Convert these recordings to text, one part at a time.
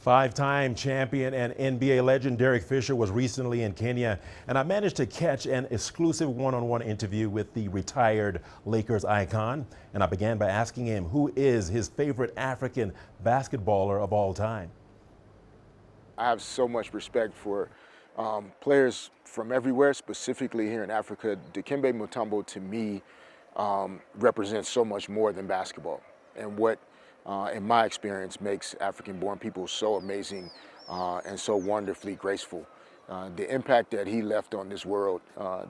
Five-time champion and NBA legend Derek Fisher was recently in Kenya, and I managed to catch an exclusive one-on-one interview with the retired Lakers icon. And I began by asking him who is his favorite African basketballer of all time. I have so much respect for players from everywhere, specifically here in Africa. Dikembe Mutombo, to me, represents so much more than basketball. And what, in my experience, makes African-born people so amazing and so wonderfully graceful. The impact that he left on this world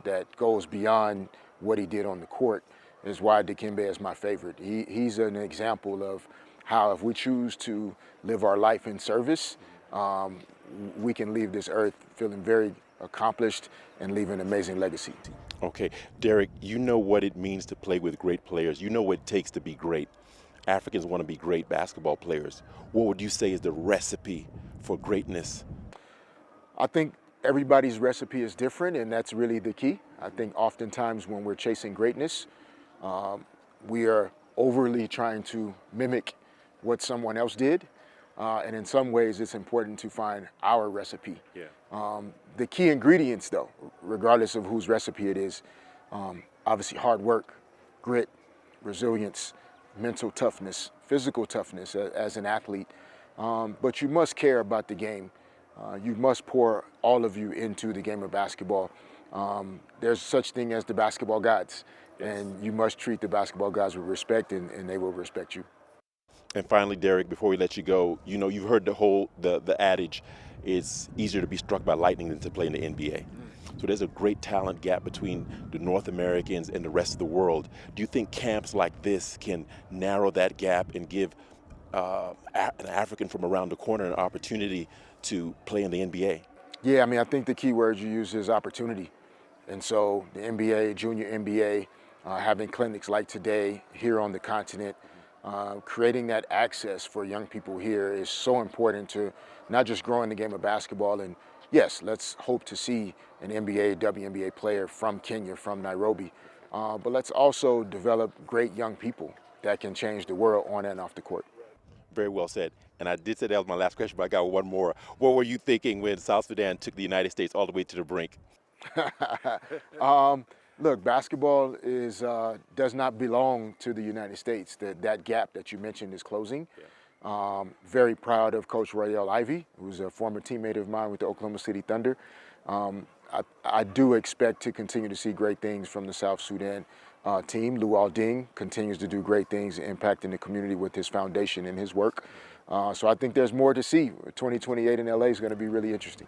that goes beyond what he did on the court is why Dikembe is my favorite. He's an example of how, if we choose to live our life in service, we can leave this earth feeling very accomplished and leave an amazing legacy. Okay, Derek, you know what it means to play with great players. You know what it takes to be great. Africans want to be great basketball players. What would you say is the recipe for greatness? I think everybody's recipe is different, and that's really the key. I think oftentimes when we're chasing greatness, we are overly trying to mimic what someone else did. And in some ways, it's important to find our recipe. Yeah. The key ingredients, though, regardless of whose recipe it is, obviously hard work, grit, resilience, mental toughness, physical toughness as an athlete. But you must care about the game. You must pour all of you into the game of basketball. There's such thing as the basketball gods, and you must treat the basketball gods with respect, and they will respect you. And finally, Derek, before we let you go, you know, you've heard the adage, it's easier to be struck by lightning than to play in the NBA. So there's a great talent gap between the North Americans and the rest of the world. Do you think camps like this can narrow that gap and give an African from around the corner an opportunity to play in the NBA? Yeah, I mean, I think the key word you use is opportunity. And so the NBA, junior NBA, having clinics like today here on the continent, creating that access for young people here is so important to not just growing the game of basketball. And yes, let's hope to see an NBA, WNBA player from Kenya, from Nairobi. But let's also develop great young people that can change the world on and off the court. Very well said. And I did say that was my last question, but I got one more. What were you thinking when South Sudan took the United States all the way to the brink? Look, basketball does not belong to the United States. That gap that you mentioned is closing. Yeah. Very proud of Coach Royale Ivey, who's a former teammate of mine with the Oklahoma City Thunder. I do expect to continue to see great things from the South Sudan team. Luol Deng continues to do great things, impacting the community with his foundation and his work. So I think there's more to see. 2028 in LA is going to be really interesting.